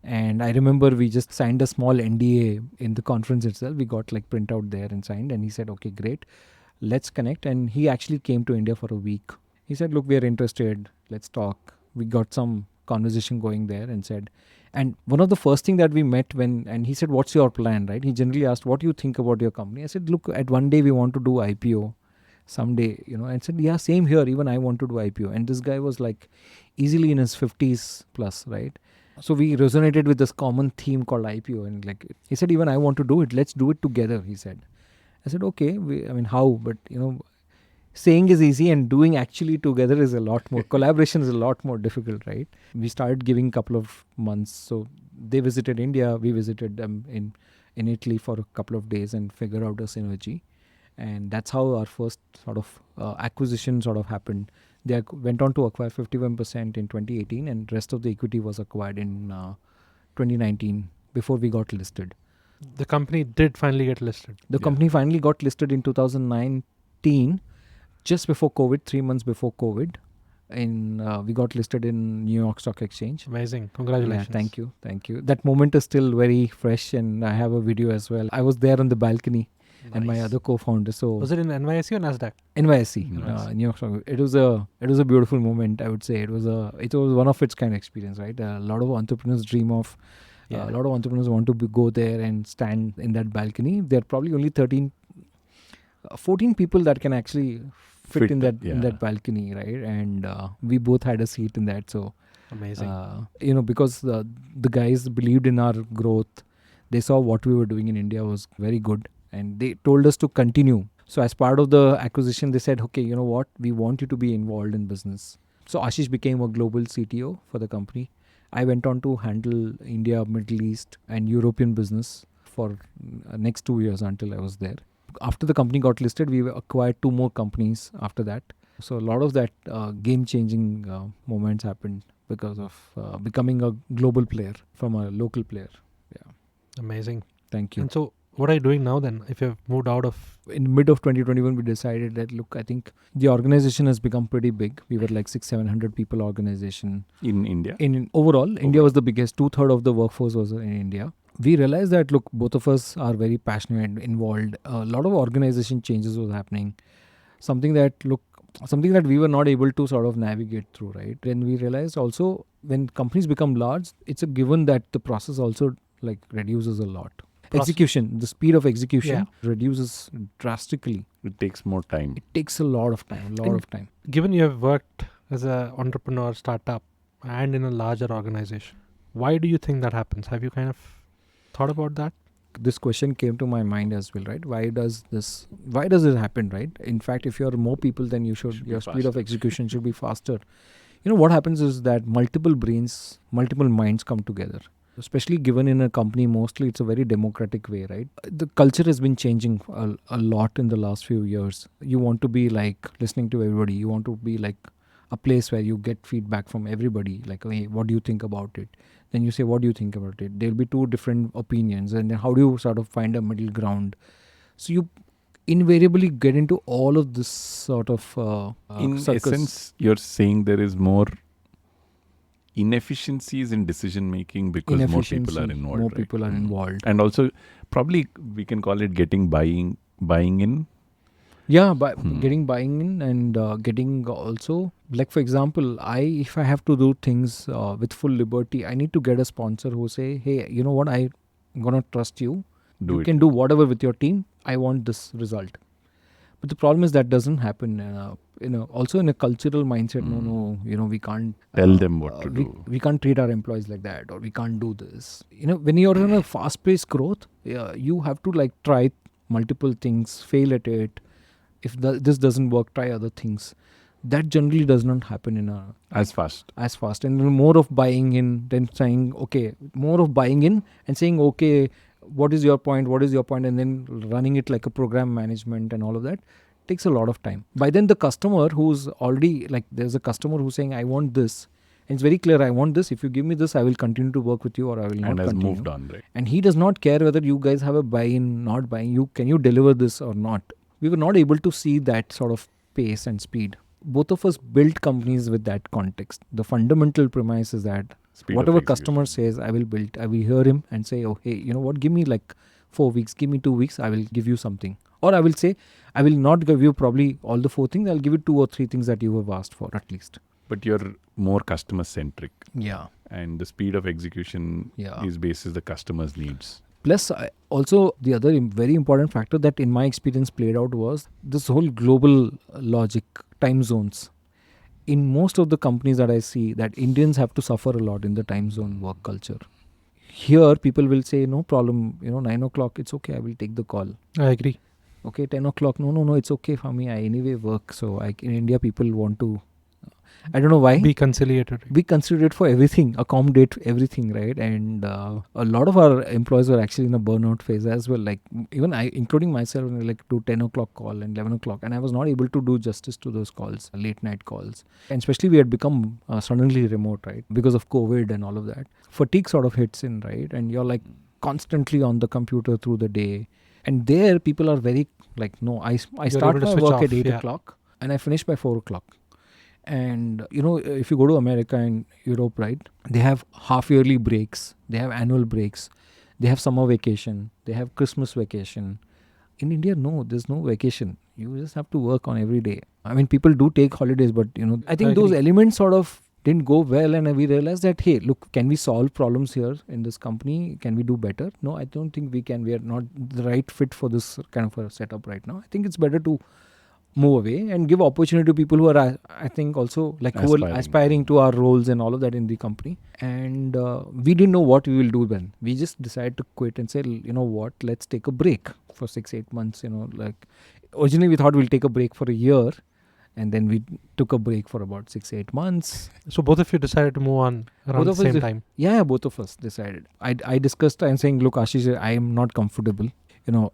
And I remember we just signed a small NDA in the conference itself. We got like printout there and signed, and he said, okay, great, let's connect. And he actually came to India for a week. He said, look, we are interested, let's talk. We got some conversation going there and said, and one of the first thing that we met and he said, what's your plan, right? He generally asked, what do you think about your company? I said, look, at one day we want to do IPO someday, and said, yeah, same here, even I want to do IPO. And this guy was like easily in his 50s plus, right? So we resonated with this common theme called IPO, and like he said, even I want to do it, let's do it together, he said. I said, okay, how? But saying is easy, and doing actually together is a lot more. Collaboration is a lot more difficult, right? We started giving a couple of months. So they visited India, we visited them in Italy for a couple of days and figured out a synergy. And that's how our first sort of acquisition sort of happened. They went on to acquire 51% in 2018, and rest of the equity was acquired in 2019 before we got listed. The company did finally get listed. The company finally got listed in 2019, just before COVID, 3 months before COVID. We got listed in New York Stock Exchange. Amazing. Congratulations. Yeah, thank you. That moment is still very fresh, and I have a video as well. I was there on the balcony. Nice. And my other co-founder. So was it in NYSE or Nasdaq? NYSE, New York Stock. It was a beautiful moment, I would say. It was one of its kind experience, right? A lot of entrepreneurs dream of. A lot of entrepreneurs want to go there and stand in that balcony. There are probably only 14 people that can actually fit in that balcony, right? And we both had a seat in that. So amazing. Because the guys believed in our growth, they saw what we were doing in India was very good. And they told us to continue. So as part of the acquisition, they said, okay, you know what? We want you to be involved in business. So Ashish became a global CTO for the company. I went on to handle India, Middle East and European business for next 2 years until I was there. After the company got listed, we acquired 2 more companies after that. So a lot of that game-changing moments happened because of becoming a global player from a local player. Yeah. Amazing. Thank you. And so what are you doing now then, if you've moved out of? In mid of 2021, we decided that, look, I think the organization has become pretty big. We were like 600-700 people organization. In India? Overall, India was the biggest. 2/3 of the workforce was in India. We realized that, look, both of us are very passionate and involved. A lot of organization changes was happening. Something that we were not able to sort of navigate through, right? Then we realized also when companies become large, it's a given that the process also like reduces a lot. Execution, the speed of execution reduces drastically. It takes more time. It takes a lot of time. Given you have worked as an entrepreneur, startup, and in a larger organization, why do you think that happens? Have you kind of thought about that? This question came to my mind as well, right? Why does it happen, right? In fact, if you're more people, then your speed of execution should be faster. What happens is that multiple brains, multiple minds come together. Especially given in a company, mostly it's a very democratic way, right? The culture has been changing a lot in the last few years. You want to be like listening to everybody. You want to be like a place where you get feedback from everybody. Like, hey, what do you think about it? Then you say, what do you think about it? There'll be 2 different opinions. And then how do you sort of find a middle ground? So you invariably get into all of this sort of in circus. essence, you're saying there is more inefficiencies in decision making because more people are involved. More people are involved. And also, probably we can call it getting buying in. Yeah, getting buying in and getting also, like for example, if I have to do things with full liberty, I need to get a sponsor who say, hey, you know what, I'm going to trust you. You can do whatever with your team. I want this result. But the problem is that doesn't happen also in a cultural mindset, no, we can't Tell them what to we, do. we can't treat our employees like that, or we can't do this. When you're in a fast-paced growth, you have to like try multiple things, fail at it. If this doesn't work, try other things. That generally does not happen As fast. and more of buying in than saying okay, more of buying in and saying okay, what is your point, and then running it like a program management and all of that takes a lot of time. By then the customer who's already like, there's a customer who's saying I want this, and it's very clear, I want this, if you give me this I will continue to work with you, or I will not And has continue. moved on, right? And he does not care whether you guys have a buy-in, not buy-in, can you deliver this or not. We were not able to see that sort of pace and speed. Both of us built companies with that context. The fundamental premise is that Speed of whatever execution. customer says, I will build. I will hear him and say, oh, hey, you know what, give me like 4 weeks, give me 2 weeks, I will give you something. Or I will say, I will not give you probably all the 4 things, I'll give you 2 or 3 things that you have asked for at least. But you're more customer centric. Yeah. And the speed of execution is basis the customer's needs. Plus, also the other very important factor that in my experience played out was this whole global logic, time zones. In most of the companies that I see, that Indians have to suffer a lot in the time zone work culture. Here, people will say, no problem, 9 o'clock, it's okay, I will take the call. I agree. Okay, 10 o'clock, no, it's okay for me, I anyway work. So in India, people want to, I don't know why. Be conciliated. Be considerate for everything, accommodate everything, right? And a lot of our employees were actually in a burnout phase as well. Like even I, including myself, like to 10 o'clock call and 11 o'clock. And I was not able to do justice to those calls, late night calls. And especially we had become suddenly remote, right? Because of COVID and all of that. Fatigue sort of hits in, right? And you're like constantly on the computer through the day. And there people are very like, no, I start my work at 8 o'clock and I finish by 4 o'clock. And if you go to America and Europe, right, they have half yearly breaks, they have annual breaks, they have summer vacation, they have Christmas vacation. In India, no, there's no vacation. You just have to work on every day. I mean, people do take holidays, but I think those elements sort of didn't go well, and we realized that, hey, look, can we solve problems here in this company? Can we do better? No, I don't think we can. We are not the right fit for this kind of a setup right now. I think it's better to move away and give opportunity to people who are, I think, also like who are aspiring to our roles and all of that in the company. And we didn't know what we will do then. We just decided to quit and say, you know what, let's take a break for 6-8 months. Like originally we thought we'll take a break for a year, and then we took a break for about 6-8 months. So both of you decided to move on around the same time? Yeah, both of us decided. I discussed and saying, look, Ashish, I am not comfortable.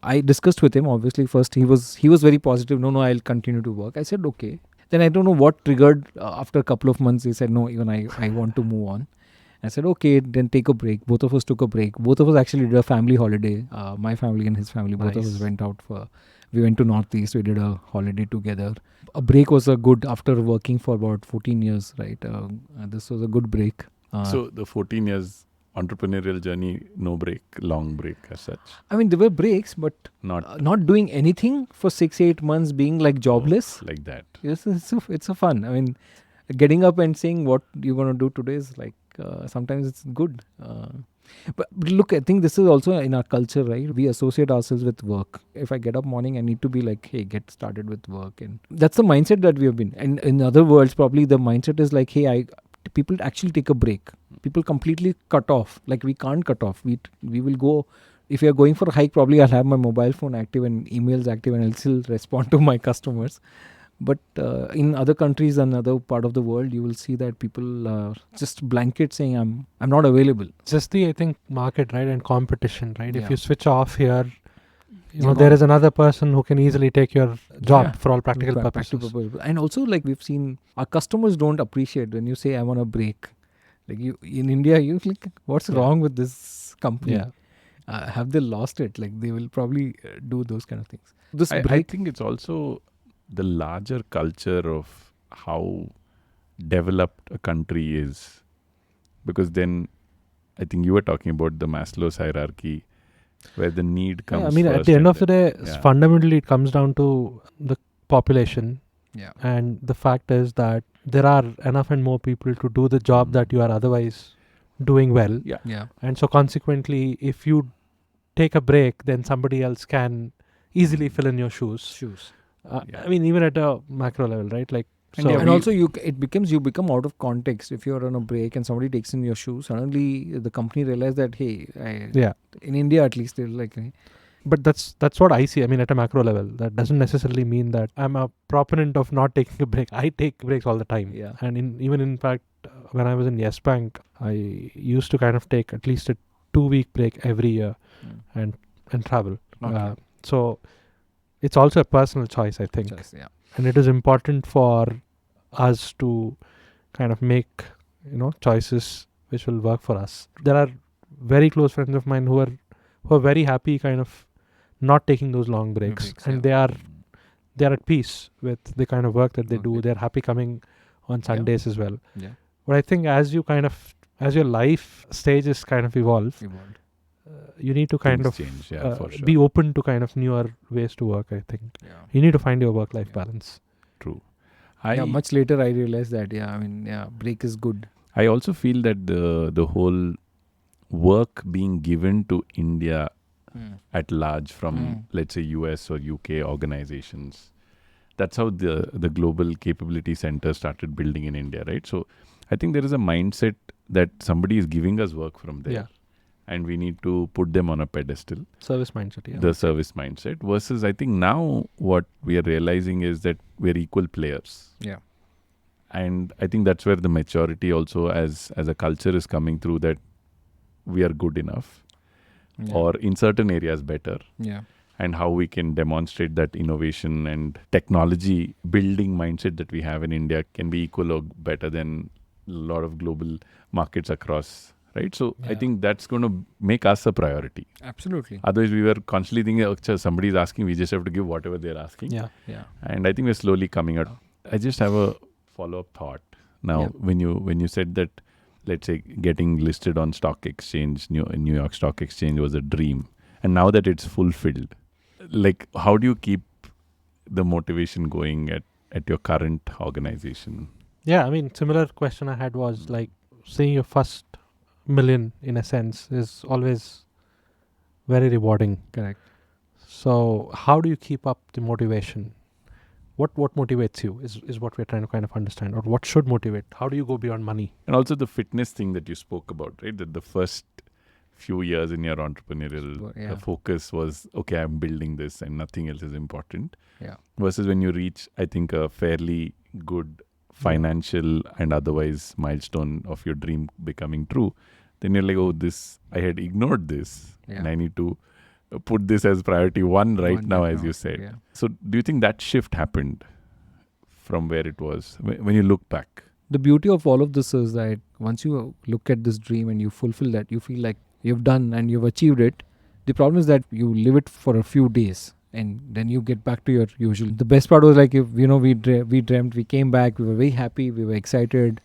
I discussed with him, obviously. First, he was very positive. No, I'll continue to work. I said, okay. Then I don't know what triggered. After a couple of months, he said, no, even I want to move on. I said, okay, then take a break. Both of us took a break. Both of us actually did a family holiday. My family and his family, both of us went out we went to Northeast. We did a holiday together. A break was good after working for about 14 years, right? This was a good break. So the 14 years entrepreneurial journey, no break, long break as such. I mean, there were breaks, but not doing anything for 6-8 months, being like jobless. Like that. Yes, it's a fun. I mean, getting up and saying what you're going to do today is like, sometimes it's good. But look, I think this is also in our culture, right? We associate ourselves with work. If I get up morning, I need to be like, hey, get started with work. And that's the mindset that we have been. And in other worlds, probably the mindset is like, hey, people actually take a break. People completely cut off. Like we can't cut off. We will go. If you're going for a hike, probably I'll have my mobile phone active and emails active, and I'll still respond to my customers. But in other countries and other part of the world, you will see that people are just blanket saying, I'm not available. Just the, I think, market, right, and competition, right? Yeah. If you switch off here, there is another person who can easily take your job for all practical purposes. And also, like we've seen, our customers don't appreciate when you say, I want a break. Like you in India, you like, what's wrong with this company? Yeah. Have they lost it? Like they will probably do those kind of things. I think it's also the larger culture of how developed a country is. Because then I think you were talking about the Maslow's hierarchy, where the need comes first. At the end of the day, fundamentally it comes down to the population. Yeah. And the fact is that there are enough and more people to do the job that you are otherwise doing well. Yeah. And so consequently, if you take a break, then somebody else can easily fill in your shoes. Yeah. I mean, even at a macro level, right? Like, And so yeah, And we- also you become out of context. If you're on a break and somebody takes in your shoe, suddenly the company realize that, hey, yeah. in India at least, they're like, But that's what I see. I mean, at a macro level, that doesn't necessarily mean that I'm a proponent of not taking a break. I take breaks all the time. yeah, And even in fact, when I was in Yes Bank, I used to kind of take at least a 2-week break every year and travel. Okay. So it's also a personal choice, I think. choice, yeah. And it is important for us to kind of make choices which will work for us. There are very close friends of mine who are very happy kind of not taking those long breaks, breaks, and yeah. they are at peace with the kind of work that they do. Okay. They're happy coming on Sundays as well. Yeah. But I think as your life stages kind of evolve, Evolved. you need to kind Things of change, yeah, for sure. be open to kind of newer ways to work. I think Yeah. you need to find your work-life Yeah. balance. True. Yeah, much later I realized that, break is good. I also feel that the whole work being given to India at large from let's say US or UK organizations, that's how the global capability center started building in India, right? So I think there is a mindset that somebody is giving us work from there, Yeah. and we need to put them on a pedestal. Service mindset. Yeah. The service mindset versus, I think now what we are realizing is that we're equal players. Yeah. And I think that's where the maturity also as a culture is coming through, that we are good enough or in certain areas better, yeah. and how we can demonstrate that innovation and technology building mindset that we have in India can be equal or better than a lot of global markets across, right? So I Yeah. think that's going to make us a priority. Absolutely. Otherwise, we were constantly thinking, okay, somebody is asking, we just have to give whatever they're asking. Yeah. Yeah. And I think we're slowly coming out. I just have a follow-up thought. Now, Yeah. when you said that, let's say, getting listed on stock exchange, New York Stock Exchange was a dream, and now that it's fulfilled, like, how do you keep the motivation going at your current organization? Yeah, I mean, similar question I had was like seeing your first million in a sense is always very rewarding. Correct. So how do you keep up the motivation? What motivates you is what we're trying to kind of understand, or what should motivate? How do you go beyond money? And also the fitness thing that you spoke about, right? That the first few years in your entrepreneurial focus was, okay, I'm building this and nothing else is important. Yeah. Versus when you reach, I think, a fairly good financial and otherwise milestone of your dream becoming true, then you're like, oh, I had ignored this, and I need to put this as priority one now, as you said. Yeah. So do you think that shift happened from where it was when you look back? The beauty of all of this is that once you look at this dream and you fulfill that, you feel like you've done and you've achieved it. The problem is that you live it for a few days and then you get back to your usual. The best part was like, if we dreamt, we came back, we were very happy, we were excited,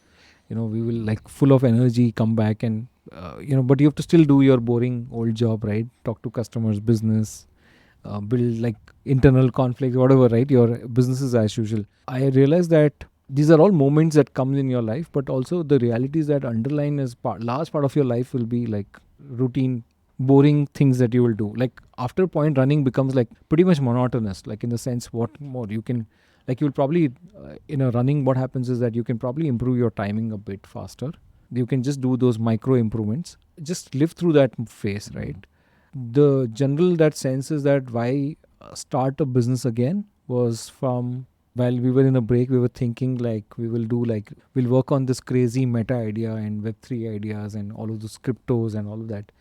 we will like full of energy come back and but you have to still do your boring old job, right? Talk to customers, business, build like internal conflicts, whatever, right? Your business is as usual. I realized that these are all moments that come in your life, but also the reality is that underline is large part of your life will be like routine, boring things that you will do. Like after a point, running becomes like pretty much monotonous, like in the sense what more you can, like you'll probably, in a running, what happens is that you can probably improve your timing a bit faster. You can just do those micro improvements, just live through that phase, right? The general that sense is that why start a business again was from while we were in a break, we were thinking like we'll work on this crazy meta idea and Web3 ideas and all of those cryptos and all of that.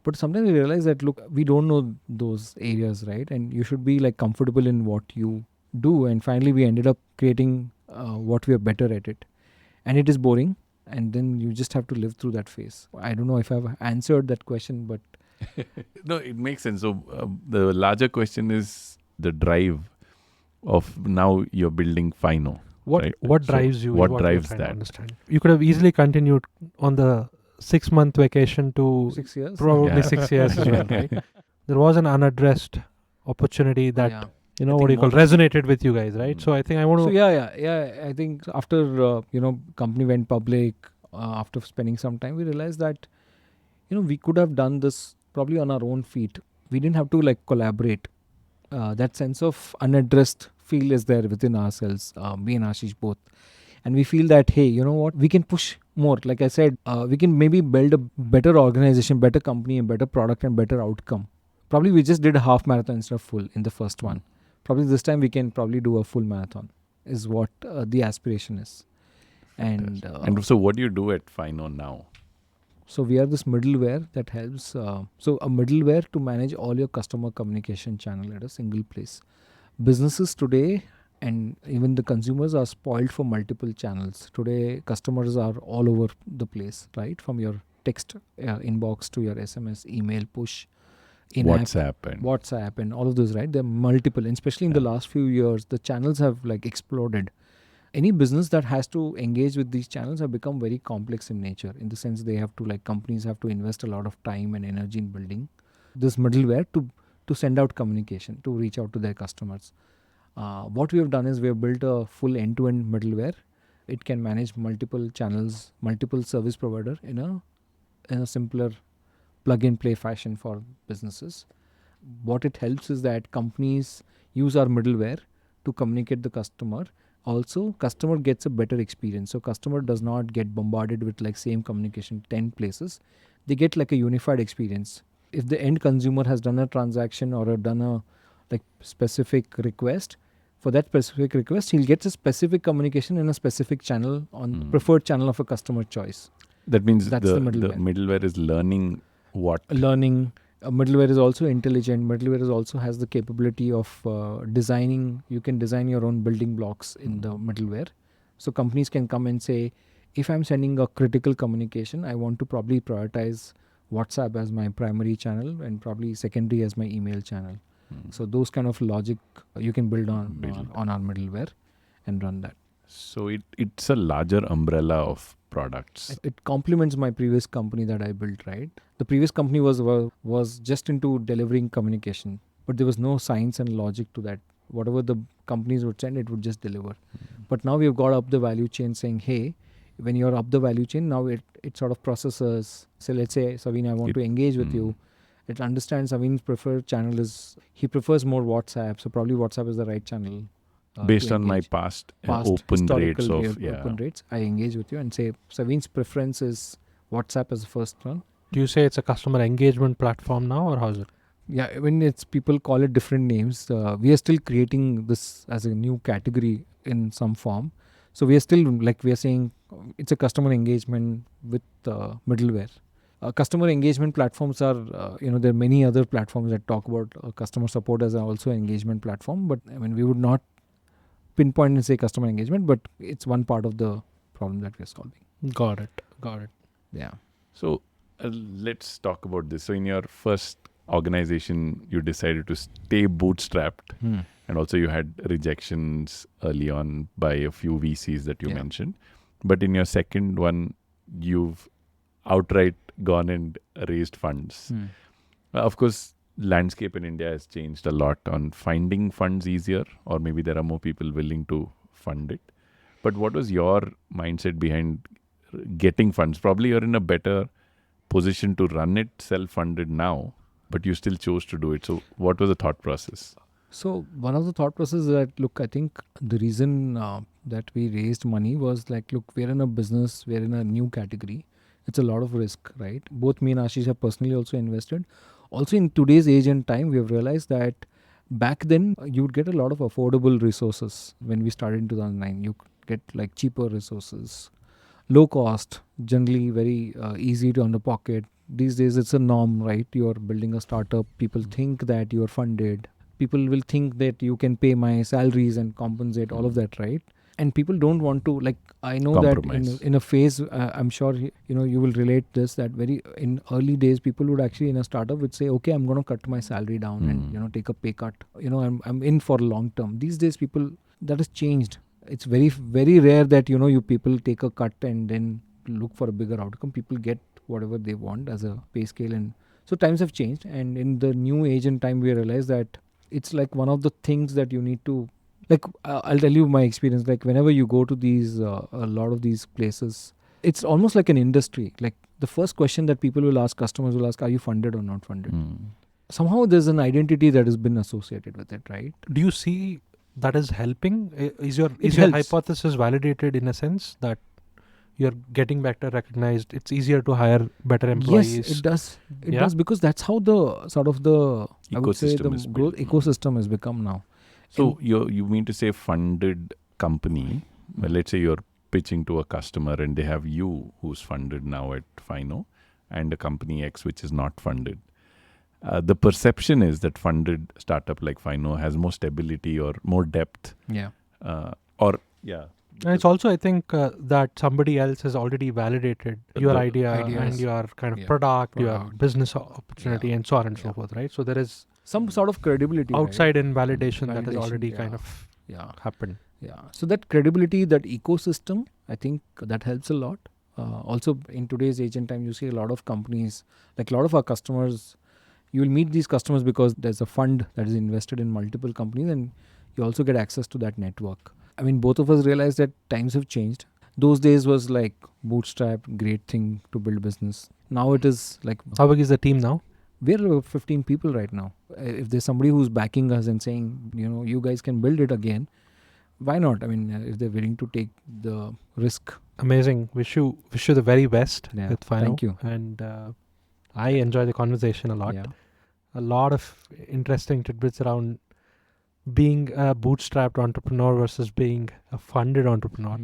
But sometimes we realize that, look, we don't know those areas, right? And you should be like comfortable in what you do. And finally, we ended up creating what we are better at it. And it is boring. And then you just have to live through that phase. I don't know if I've answered that question, but... No, it makes sense. So the larger question is the drive of now you're building Fyno. What drives you? What is drives we're trying to that? understand. You could have easily continued on the 6-month vacation to 6 years? probably 6 years as well, right? There was an unaddressed opportunity that what you call resonated with you guys, right? So I think I want to. So yeah. I think after company went public, after spending some time, we realized that we could have done this probably on our own feet. We didn't have to like collaborate. That sense of unaddressed feel is there within ourselves, me and Ashish both. And we feel that, hey, you know what, we can push more. Like I said, we can maybe build a better organization, better company, a better product and better outcome. Probably we just did a half marathon instead of full in the first one. Probably this time we can probably do a full marathon is what the aspiration is. And so what do you do at Fyno now? So we are this middleware that helps. So a middleware to manage all your customer communication channel at a single place. Businesses today and even the consumers are spoiled for multiple channels. Today, customers are all over the place, right? From your text inbox to your SMS, email, push, WhatsApp and all of those, right? They're multiple, and especially in the last few years, the channels have like exploded. Any business that has to engage with these channels have become very complex in nature, in the sense they have to, like, companies have to invest a lot of time and energy in building this middleware to send out communication, to reach out to their customers. What we have done is we have built a full end-to-end middleware. It can manage multiple channels, multiple service provider in a simpler plug-and-play fashion for businesses. What it helps is that companies use our middleware to communicate the customer. Also, customer gets a better experience. So customer does not get bombarded with like same communication 10 places. They get like a unified experience. If the end consumer has done a transaction or done a like specific request, for that specific request, he'll get a specific communication in a specific channel on preferred channel of a customer choice. That means that's the middleware is learning what? Middleware is also intelligent. Middleware is also has the capability of designing. You can design your own building blocks in the middleware. So companies can come and say, if I'm sending a critical communication, I want to probably prioritize WhatsApp as my primary channel and probably secondary as my email channel. So those kind of logic you can build on our middleware and run that. So it's a larger umbrella of products. It complements my previous company that I built, right? The previous company was just into delivering communication, but there was no science and logic to that. Whatever the companies would send, it would just deliver. But now we've got up the value chain saying, hey, when you're up the value chain, now it sort of processes. So let's say, Saveen, I want to engage with you. It understands Saveen's preferred channel he prefers more WhatsApp. So probably WhatsApp is the right channel. Based on my past open rates open rates, I engage with you and say Saveen's preference is WhatsApp as the first one. Do you say it's a customer engagement platform now, or how is it? Yeah, when it's people call it different names, we are still creating this as a new category in some form. So we are still we are saying it's a customer engagement with middleware. Customer engagement platforms are, there are many other platforms that talk about customer support as also an engagement platform. But I mean, we would not pinpoint and say customer engagement, but it's one part of the problem that we're solving. Got it. Yeah. So let's talk about this. So in your first organization, you decided to stay bootstrapped, and also you had rejections early on by a few VCs that you mentioned. But in your second one, you've outright gone and raised funds. Of course, landscape in India has changed a lot on finding funds easier, or maybe there are more people willing to fund it. But what was your mindset behind getting funds? Probably you're in a better position to run it self-funded now, but you still chose to do it. So what was the thought process? So one of the thought processes that, I think the reason that we raised money was we're in a business, we're in a new category. It's a lot of risk, right? Both me and Ashish have personally also invested. Also in today's age and time, we have realized that back then you would get a lot of affordable resources. When we started in 2009, you could get cheaper resources, low cost, generally very easy to under pocket. These days it's a norm, right? You're building a startup. People think that you're funded. People will think that you can pay my salaries and compensate all of that, right? And people don't want to, I know compromise. That in a phase, I'm sure, you will relate this, that very in early days, people would actually in a startup would say, okay, I'm going to cut my salary down and, take a pay cut. I'm in for long term. These days, people, that has changed. It's very, very rare that, you people take a cut and then look for a bigger outcome. People get whatever they want as a pay scale. And so times have changed. And in the new age and time, we realize that it's one of the things that you need to, I'll tell you my experience. Whenever you go to these, a lot of these places, it's almost like an industry. The first question that people will ask, customers will ask, are you funded or not funded? Somehow there's an identity that has been associated with it, right? Do you see that is helping? Is your helps. hypothesis validated in a sense that you're getting better recognized? It's easier to hire better employees. Yes, it does. It Yeah? does, because that's how the sort of the I would say the Ecosystem is growth built. ecosystem has become now. So you mean to say funded company? Well, let's say you're pitching to a customer and they have you who's funded now at Fyno and a company X which is not funded. The perception is that funded startup like Fyno has more stability or more depth. Yeah. And it's also, I think, that somebody else has already validated your The idea ideas. and your kind of Yeah. product, your Product. business opportunity, Yeah. and so on and Yeah. so forth, right? So there is Some sort of credibility. outside in validation, that has Validation, already yeah. kind of Yeah. happened. Yeah. So that credibility, that ecosystem, I think that helps a lot. Also, in today's age and time, you see a lot of companies, like a lot of our customers, you will meet these customers because there's a fund that is invested in multiple companies, and you also get access to that network. I mean, both of us realize that times have changed. Those days was like bootstrapped, great thing to build business. Now it is like, How big is the team now? we're 15 people right now. If there's somebody who's backing us and saying, you guys can build it again, why not? I mean, if they're willing to take the risk. Amazing. Wish you the very best Yeah, with Fyno. thank you. And I enjoy the conversation a lot. Yeah. A lot of interesting tidbits around being a bootstrapped entrepreneur versus being a funded entrepreneur.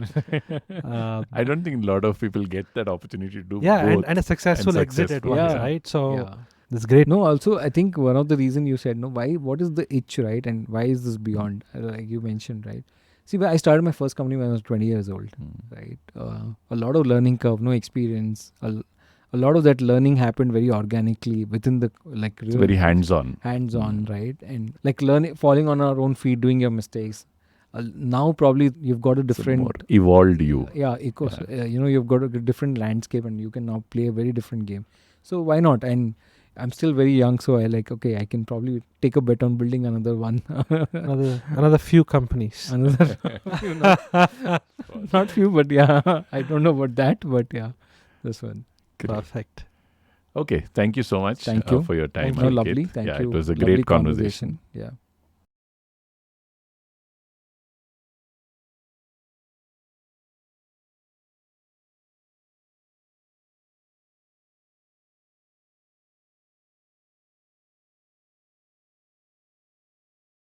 I don't think a lot of people get that opportunity to do Yeah, both. and a successful exit at successful, once, yeah. right? So Yeah. that's great. No, also, I think one of the reason you said, what is the itch, right? And why is this beyond? Like you mentioned, right? See, I started my first company when I was 20 years old, right? A lot of learning curve, no experience. A lot of that learning happened very organically within the, like, It's very hands-on. hands-on, right? And like falling on our own feet, doing your mistakes. Now probably you've got a It's a different more evolved you. you've got a different landscape, and you can now play a very different game. So why not? And I'm still very young, so I I can probably take a bet on building another one. Another few companies. Another, not few, but yeah, I don't know about that, but yeah, this one. Perfect. Okay, thank you so much Thank you. for your time. Thank you. No, Aniketh. lovely. Thank Yeah, you. it was a Lovely great conversation. Yeah.